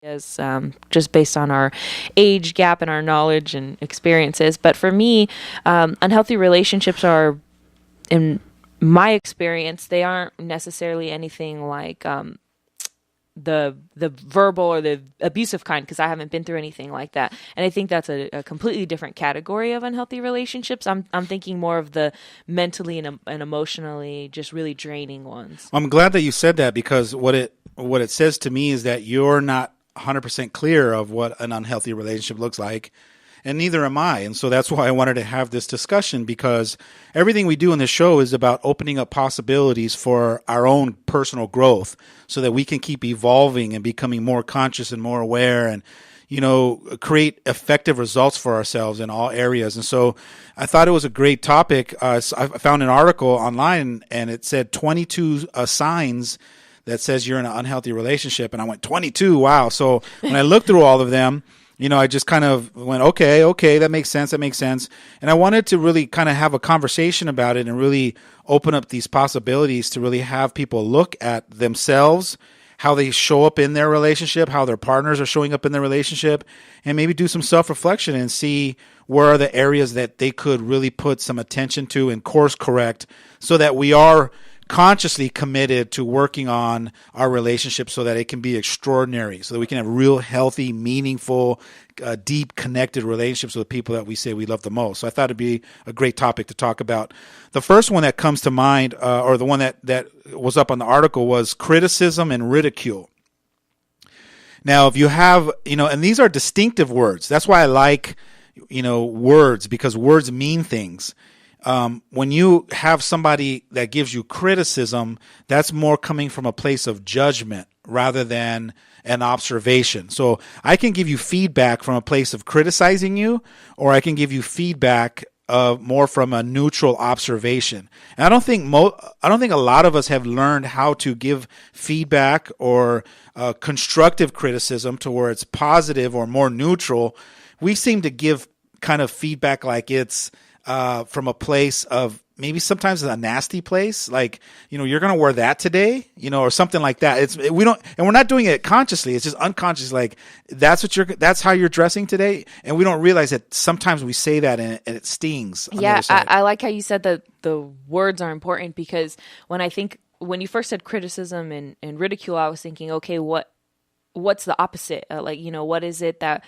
as just based on our age gap and our knowledge and experiences. But for me, unhealthy relationships are, in my experience, they aren't necessarily anything like the verbal or the abusive kind, because I haven't been through anything like that. And I think that's a completely different category of unhealthy relationships. I'm thinking more of the mentally and emotionally just really draining ones. I'm glad that you said that, because what it says to me is that you're not 100% clear of what an unhealthy relationship looks like, and neither am I. And so that's why I wanted to have this discussion, because everything we do in this show is about opening up possibilities for our own personal growth so that we can keep evolving and becoming more conscious and more aware and, create effective results for ourselves in all areas. And so I thought it was a great topic. I found an article online and it said 22 signs that says you're in an unhealthy relationship. And I went, 22, wow. So when I looked through all of them, I just kind of went, okay, that makes sense. And I wanted to really kind of have a conversation about it and really open up these possibilities to really have people look at themselves, how they show up in their relationship, how their partners are showing up in their relationship, and maybe do some self-reflection and see where are the areas that they could really put some attention to and course correct so that we are consciously committed to working on our relationship so that it can be extraordinary, so that we can have real healthy, meaningful, deep, connected relationships with the people that we say we love the most. So I thought it'd be a great topic to talk about. The first one that comes to mind, or the one that was up on the article, was criticism and ridicule. Now, if you have, and these are distinctive words. That's why I like, words, because words mean things. When you have somebody that gives you criticism, that's more coming from a place of judgment rather than an observation. So I can give you feedback from a place of criticizing you, or I can give you feedback more from a neutral observation. And I don't think a lot of us have learned how to give feedback or constructive criticism to where it's positive or more neutral. We seem to give kind of feedback like it's from a place of maybe sometimes a nasty place, like, you're going to wear that today, or something like that. We're not doing it consciously. It's just unconscious. Like that's how you're dressing today. And we don't realize that sometimes we say that and it stings. Yeah. I like how you said that the words are important, because when you first said criticism and ridicule, I was thinking, okay, what's the opposite? What is it that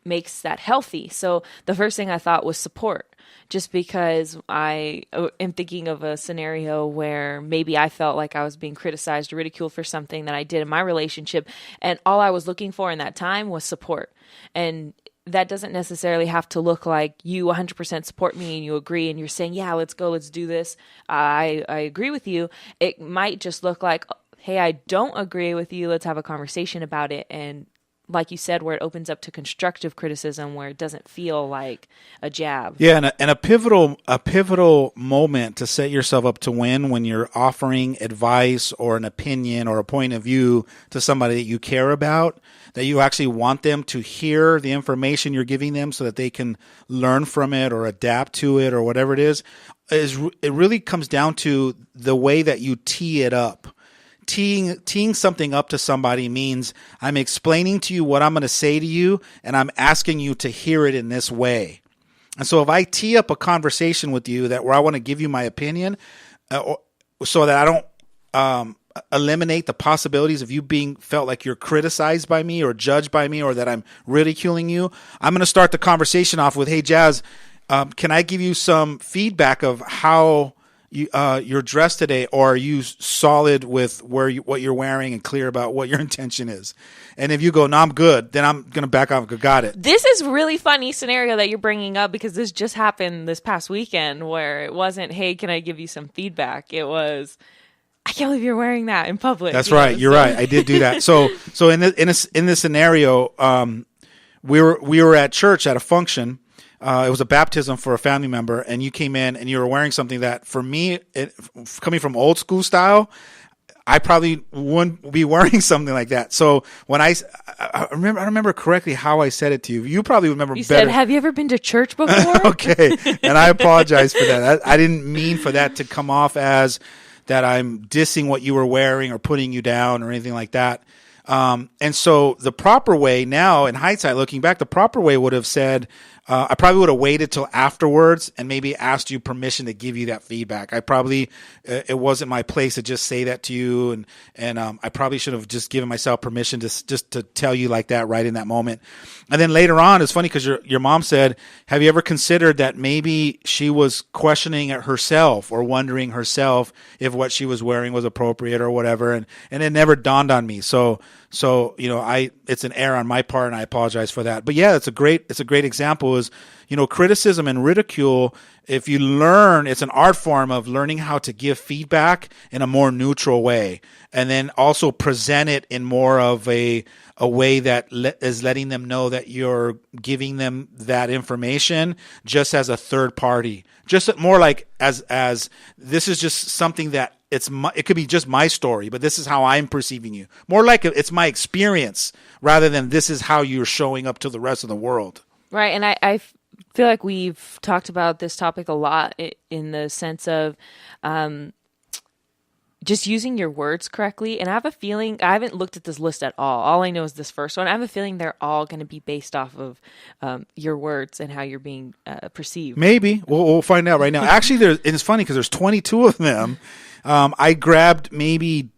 makes that healthy? So the first thing I thought was support. Just because I am thinking of a scenario where maybe I felt like I was being criticized or ridiculed for something that I did in my relationship, and all I was looking for in that time was support. And that doesn't necessarily have to look like you 100% support me and you agree and you're saying, yeah, let's go, let's do this. I agree with you. It might just look like, hey, I don't agree with you. Let's have a conversation about it. And like you said, where it opens up to constructive criticism, where it doesn't feel like a jab. Yeah, and a pivotal moment to set yourself up to win when you're offering advice or an opinion or a point of view to somebody that you care about, that you actually want them to hear the information you're giving them so that they can learn from it or adapt to it or whatever it is it really comes down to the way that you tee it up. Teeing something up to somebody means I'm explaining to you what I'm going to say to you, and I'm asking you to hear it in this way. And so if I tee up a conversation with you where I want to give you my opinion, so that I don't eliminate the possibilities of you being felt like you're criticized by me or judged by me or that I'm ridiculing you, I'm going to start the conversation off with, hey, Jazz, can I give you some feedback of how you're dressed today, or are you solid with what you're wearing and clear about what your intention is? And if you go, no, I'm good, then I'm going to back off and go, got it. This is really funny scenario that you're bringing up, because this just happened this past weekend, where it wasn't, hey, can I give you some feedback? It was, I can't believe you're wearing that in public. That's right. You're right. I did do that. So in this scenario, we were at church at a function. It was a baptism for a family member, and you came in and you were wearing something that, for me, coming from old school style, I probably wouldn't be wearing something like that. So when I remember correctly how I said it to you. You probably remember you better. You said, have you ever been to church before? Okay, and I apologize for that. I didn't mean for that to come off as that I'm dissing what you were wearing or putting you down or anything like that. And so the proper way now, in hindsight, looking back, the proper way would have said, I probably would have waited till afterwards and maybe asked you permission to give you that feedback. I probably, it wasn't my place to just say that to you. And I probably should have just given myself permission to just to tell you like that right in that moment. And then later on, it's funny because your mom said, have you ever considered that maybe she was questioning it herself or wondering herself if what she was wearing was appropriate or whatever. And it never dawned on me. So, it's an error on my part and I apologize for that. But yeah, it's a great example is, criticism and ridicule. If you learn, it's an art form of learning how to give feedback in a more neutral way. And then also present it in more of a way that is letting them know that you're giving them that information just as a third party, just more like as this is just something that it could be just my story, but this is how I'm perceiving you. More like it's my experience rather than this is how you're showing up to the rest of the world. Right. And I feel like we've talked about this topic a lot in the sense of just using your words correctly. And I have a feeling, I haven't looked at this list at all. All I know is this first one. I have a feeling they're all going to be based off of your words and how you're being perceived. Maybe. We'll find out right now. Actually, it's funny because there's 22 of them. I grabbed maybe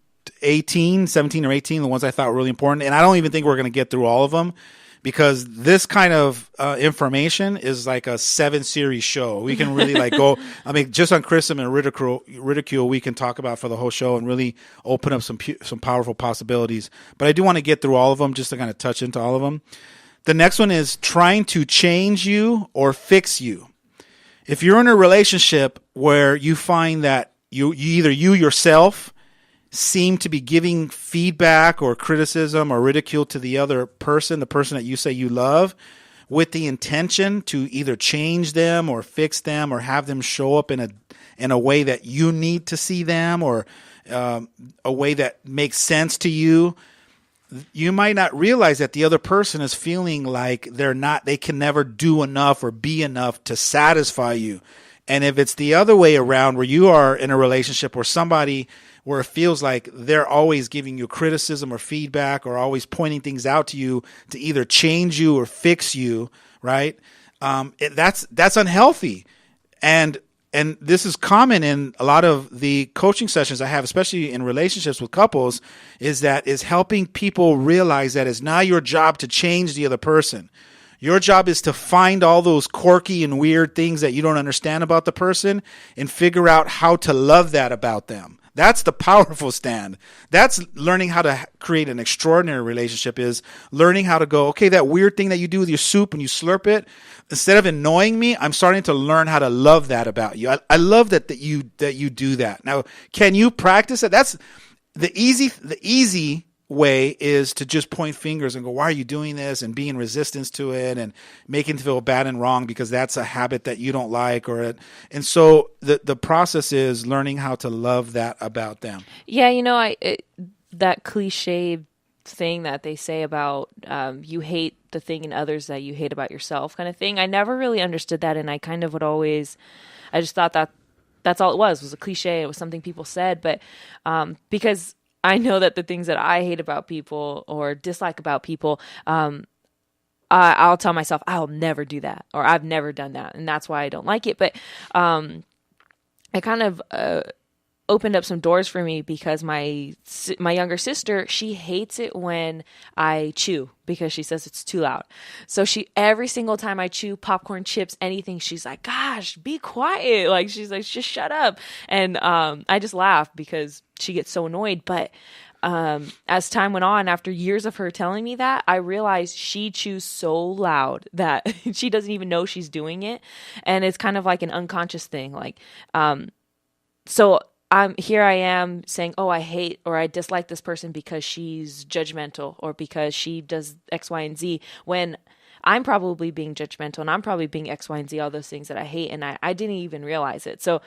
17 or 18, the ones I thought were really important. And I don't even think we're going to get through all of them because this kind of information is like a 7-series show. We can really go, just on criticism and ridicule, we can talk about for the whole show and really open up some powerful possibilities. But I do want to get through all of them just to kind of touch into all of them. The next one is trying to change you or fix you. If you're in a relationship where you find that you yourself seem to be giving feedback or criticism or ridicule to the other person, the person that you say you love, with the intention to either change them or fix them or have them show up in a way that you need to see them or a way that makes sense to you, you might not realize that the other person is feeling like they can never do enough or be enough to satisfy you. And if it's the other way around where you are in a relationship where it feels like they're always giving you criticism or feedback or always pointing things out to you to either change you or fix you, right? That's unhealthy. And this is common in a lot of the coaching sessions I have, especially in relationships with couples, is helping people realize that it's not your job to change the other person. Your job is to find all those quirky and weird things that you don't understand about the person and figure out how to love that about them. That's the powerful stand. That's learning how to create an extraordinary relationship, is learning how to go, okay, that weird thing that you do with your soup and you slurp it, instead of annoying me, I'm starting to learn how to love that about you. I love that you do that. Now, can you practice it? That's the easy way is to just point fingers and go, why are you doing this? And be in resistance to it and making it feel bad and wrong because that's a habit that you don't like. And so the process is learning how to love that about them. Yeah, that cliche thing that they say about you hate the thing in others that you hate about yourself kind of thing. I never really understood that, and I kind of I just thought that that's all it was a cliche. It was something people said, but because I know that the things that I hate about people or dislike about people, I'll tell myself, I'll never do that, or I've never done that, and that's why I don't like it. But it kind of opened up some doors for me because my younger sister, she hates it when I chew because she says it's too loud. So every single time I chew popcorn, chips, anything, she's like, gosh, be quiet. Like, she's like, just shut up. And I just laugh because she gets so annoyed. But as time went on, after years of her telling me that, I realized she chews so loud that she doesn't even know she's doing it. And it's kind of like an unconscious thing. Like, so here I am saying, oh, I hate or I dislike this person because she's judgmental or because she does X, Y, and Z, when I'm probably being judgmental and I'm probably being X, Y, and Z, all those things that I hate, and I didn't even realize it. So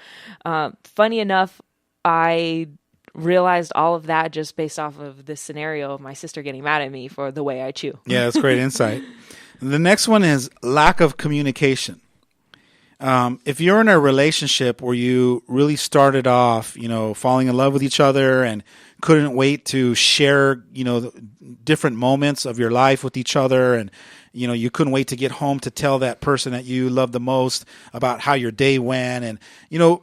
funny enough, I realized all of that just based off of this scenario of my sister getting mad at me for the way I chew. Yeah, that's great insight. The next one is lack of communication. if you're in a relationship where you really started off, falling in love with each other and couldn't wait to share, different moments of your life with each other, and you couldn't wait to get home to tell that person that you love the most about how your day went. And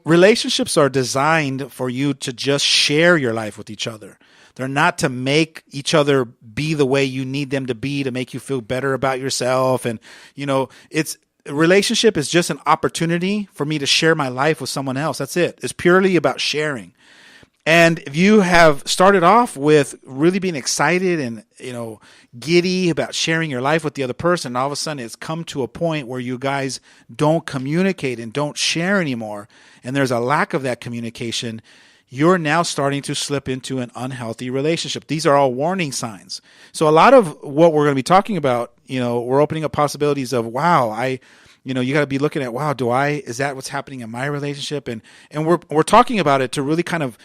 relationships are designed for you to just share your life with each other. They're not to make each other be the way you need them to be to make you feel better about yourself. And a relationship is just an opportunity for me to share my life with someone else. That's it. It's purely about sharing. And if you have started off with really being excited and, giddy about sharing your life with the other person, all of a sudden it's come to a point where you guys don't communicate and don't share anymore, and there's a lack of that communication, you're now starting to slip into an unhealthy relationship. These are all warning signs. So a lot of what we're going to be talking about, we're opening up possibilities of, you got to be looking at, is that what's happening in my relationship? And we're talking about it to really kind of,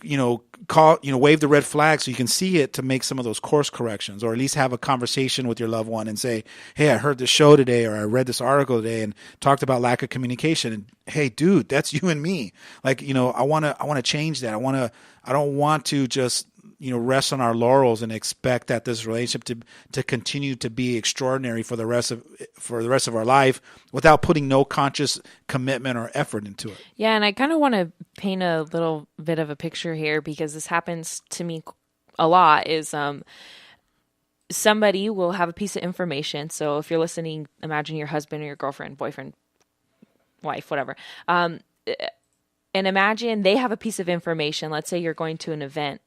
wave the red flag so you can see it, to make some of those course corrections, or at least have a conversation with your loved one and say, hey, I heard this show today, or I read this article today and talked about lack of communication. And hey, dude, that's you and me. Like, I want to change that. I don't want to just, rest on our laurels and expect that this relationship to continue to be extraordinary for the rest of our life without putting no conscious commitment or effort into it. Yeah, and I kind of want to paint a little bit of a picture here, because this happens to me a lot. Is somebody will have a piece of information. So if you're listening, imagine your husband or your girlfriend, boyfriend, wife, whatever. And imagine they have a piece of information. Let's say you're going to an event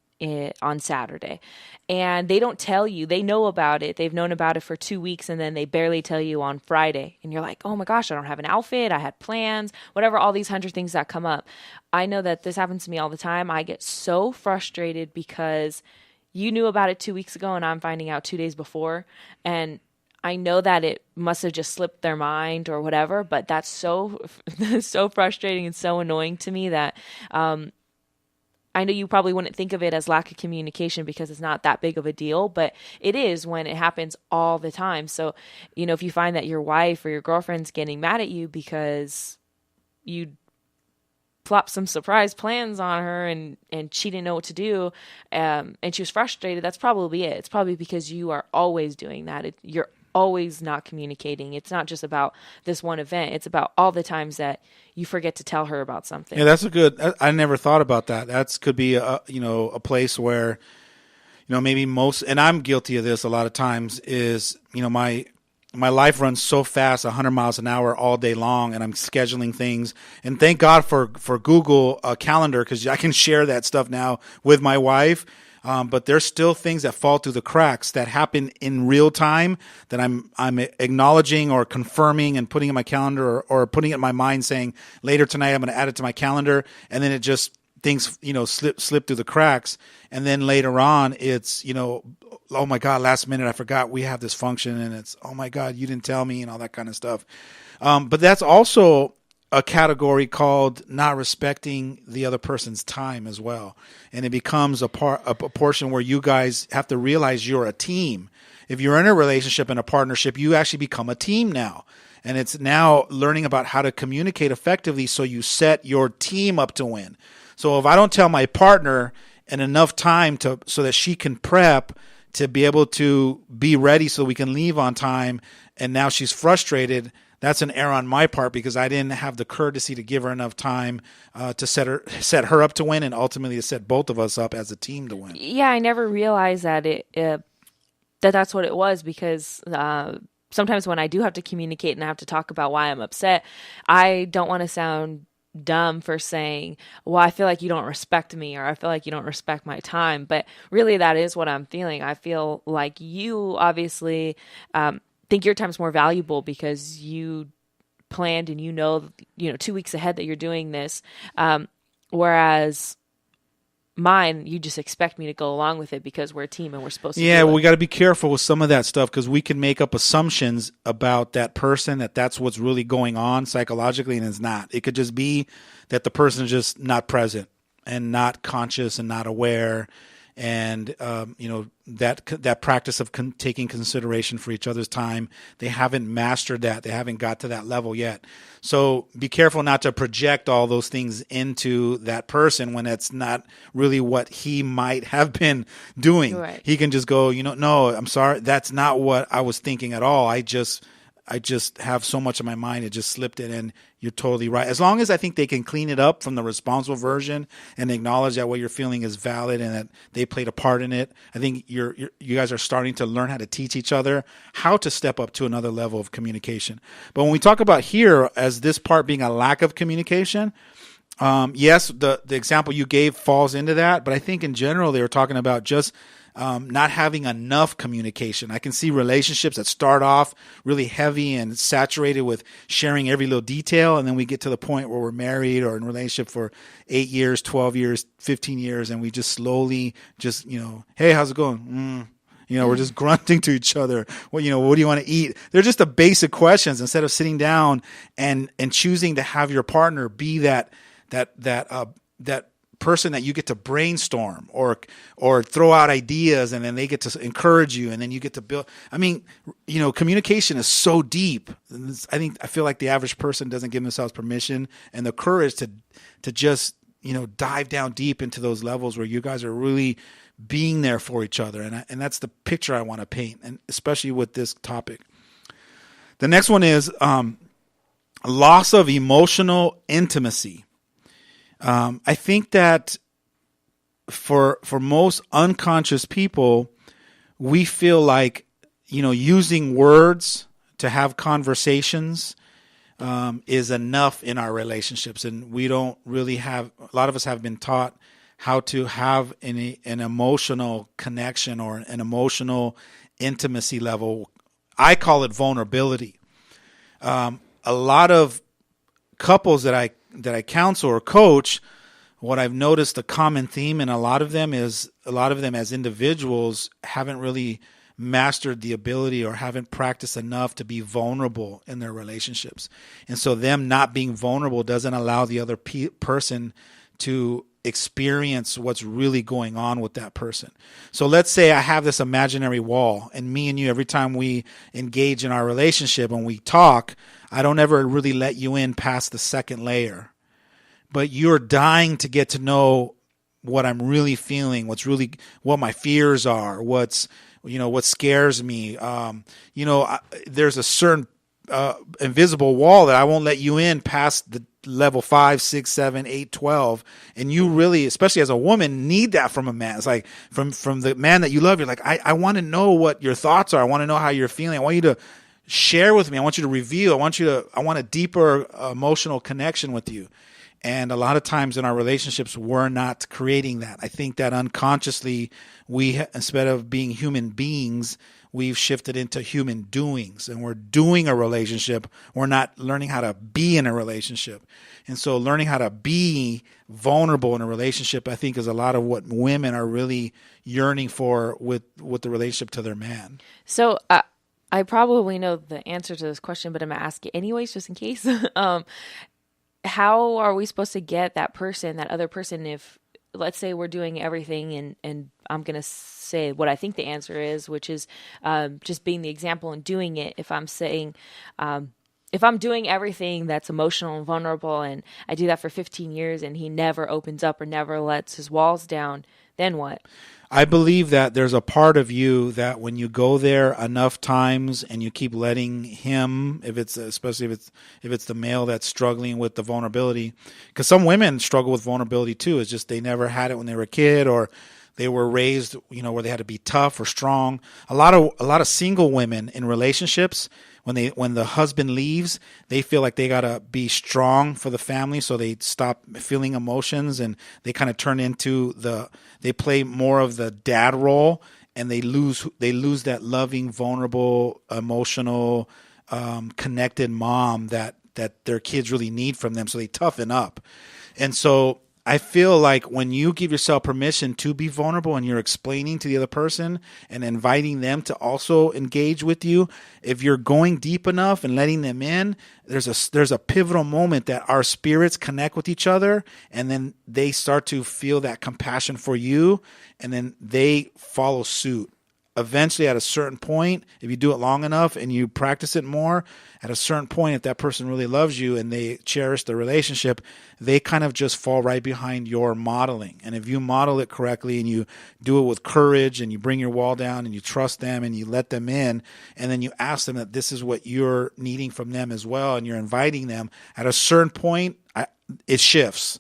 on Saturday, and they don't tell you. They know about it. They've known about it for 2 weeks, and then they barely tell you on Friday. And you're like, oh my gosh, I don't have an outfit. I had plans, whatever, all these 100 things that come up. I know that this happens to me all the time. I get so frustrated because you knew about it 2 weeks ago and I'm finding out 2 days before. And I know that it must have just slipped their mind or whatever, but that's so frustrating and so annoying to me that, I know you probably wouldn't think of it as lack of communication because it's not that big of a deal, but it is when it happens all the time. So, if you find that your wife or your girlfriend's getting mad at you because you plopped some surprise plans on her and she didn't know what to do, and she was frustrated, that's probably it. It's probably because you are always doing that. You're always not communicating. It's not just about this one event. It's about all the times that you forget to tell her about something. Yeah, I never thought about that. That could be a place where, maybe and I'm guilty of this a lot of times, is, my life runs so fast, 100 miles an hour all day long, and I'm scheduling things. And thank God for Google Calendar, because I can share that stuff now with my wife. But there's still things that fall through the cracks that happen in real time that I'm acknowledging or confirming and putting in my calendar, or putting it in my mind saying later tonight I'm going to add it to my calendar, and then it just things slip through the cracks, and then later on it's oh my God, last minute I forgot we have this function, and it's oh my God, you didn't tell me, and all that kind of stuff. But that's also a category called not respecting the other person's time as well. And it becomes a portion where you guys have to realize you're a team. If you're in a relationship and a partnership, you actually become a team now. And it's now learning about how to communicate effectively so you set your team up to win. So if I don't tell my partner in enough time so that she can prep to be able to be ready so we can leave on time, and now she's frustrated, that's an error on my part because I didn't have the courtesy to give her enough time to set her up to win, and ultimately to set both of us up as a team to win. Yeah, I never realized that that's what it was, because sometimes when I do have to communicate and I have to talk about why I'm upset, I don't want to sound dumb for saying, well, I feel like you don't respect me, or I feel like you don't respect my time. But really, that is what I'm feeling. I feel like you obviously think your time's more valuable because you planned and 2 weeks ahead that you're doing this. Whereas mine, you just expect me to go along with it because we're a team and we're supposed to do it. We got to be careful with some of that stuff, because we can make up assumptions about that person, that's what's really going on psychologically, and it's not. It could just be that the person is just not present and not conscious and not aware. and that practice of taking consideration for each other's time. They haven't mastered that. They haven't got to that level yet. So be careful not to project all those things into that person when it's not really what he might have been doing. Right. He can just go, no, I'm sorry, that's not what I was thinking at all. I just have so much in my mind, it just slipped it, and you're totally right. As long as I think they can clean it up from the responsible version and acknowledge that what you're feeling is valid and that they played a part in it, I think you guys are starting to learn how to teach each other how to step up to another level of communication. But when we talk about here as this part being a lack of communication, yes, the example you gave falls into that, but I think in general they were talking about just not having enough communication. I can see relationships that start off really heavy and saturated with sharing every little detail, and then we get to the point where we're married or in a relationship for 8 years, 12 years, 15 years, and we just slowly just, hey, how's it going? We're just grunting to each other. What do you want to eat? They're just the basic questions instead of sitting down and choosing to have your partner be that person that you get to brainstorm or throw out ideas, and then they get to encourage you, and then you get to build. I mean, communication is so deep. I feel like the average person doesn't give themselves permission and the courage to just dive down deep into those levels where you guys are really being there for each other, and that's the picture I want to paint, and especially with this topic. The next one is loss of emotional intimacy. I think that for most unconscious people, we feel like, using words to have conversations is enough in our relationships. And we don't really have, a lot of us have been taught how to have an emotional connection or an emotional intimacy level. I call it vulnerability. A lot of couples that I counsel or coach, what I've noticed the common theme in a lot of them as individuals haven't really mastered the ability or haven't practiced enough to be vulnerable in their relationships. And so them not being vulnerable doesn't allow the other person to experience what's really going on with that person. So let's say I have this imaginary wall, and me and you, every time we engage in our relationship and we talk, I don't ever really let you in past the second layer. But you're dying to get to know what I'm really feeling, what my fears are, what scares me. There's a certain invisible wall that I won't let you in past the level 5, 6, 7, 8, 12. And you really, especially as a woman, need that from a man. It's like from the man that you love, you're like, I want to know what your thoughts are. I want to know how you're feeling. I want you to share with me. I want you to reveal. I want a deeper emotional connection with you. And a lot of times in our relationships, we're not creating that. I think that unconsciously, instead of being human beings, we've shifted into human doings, and we're doing a relationship. We're not learning how to be in a relationship. And so learning how to be vulnerable in a relationship, I think, is a lot of what women are really yearning for with the relationship to their man. So I probably know the answer to this question, but I'm going to ask it anyways, just in case. How are we supposed to get that other person, if, let's say, we're doing everything, and I'm going to say what I think the answer is, which is just being the example and doing it. If I'm saying, if I'm doing everything that's emotional and vulnerable, and I do that for 15 years and he never opens up or never lets his walls down, then what? I believe that there's a part of you that when you go there enough times and you keep letting him, especially if it's the male that's struggling with the vulnerability, because some women struggle with vulnerability too. It's just they never had it when they were a kid, or they were raised, where they had to be tough or strong. A lot of single women in relationships, when the husband leaves, they feel like they gotta be strong for the family, so they stop feeling emotions and they kind of turn into they play more of the dad role, and they lose that loving, vulnerable, emotional, connected mom that their kids really need from them. So they toughen up, and so I feel like when you give yourself permission to be vulnerable and you're explaining to the other person and inviting them to also engage with you, if you're going deep enough and letting them in, there's a pivotal moment that our spirits connect with each other, and then they start to feel that compassion for you, and then they follow suit. Eventually, at a certain point, if you do it long enough and you practice it more, at a certain point, if that person really loves you and they cherish the relationship, they kind of just fall right behind your modeling. And if you model it correctly and you do it with courage and you bring your wall down and you trust them and you let them in, and then you ask them that this is what you're needing from them as well, and you're inviting them, at a certain point, it shifts.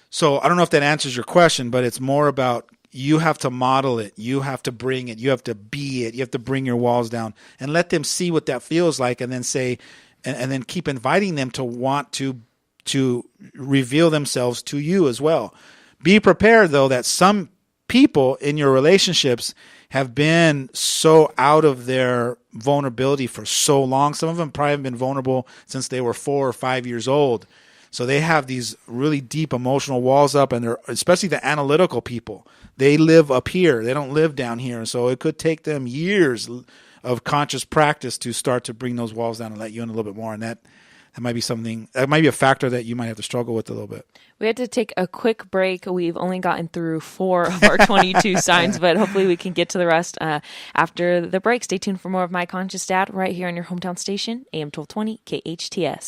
So I don't know if that answers your question, but it's more about you have to model it. You have to bring it. You have to be it. You have to bring your walls down and let them see what that feels like, and then say, and then keep inviting them to want to reveal themselves to you as well. Be prepared, though, that some people in your relationships have been so out of their vulnerability for so long. Some of them probably have been vulnerable since they were 4 or 5 years old. So they have these really deep emotional walls up, and they're, especially the analytical people, they live up here. They don't live down here. So it could take them years of conscious practice to start to bring those walls down and let you in a little bit more. And that might be something, that might be a factor that you might have to struggle with a little bit. We had to take a quick break. We've only gotten through 4 of our 22 signs, but hopefully we can get to the rest after the break. Stay tuned for more of My Conscious Dad right here on your hometown station, AM 1220 KHTS.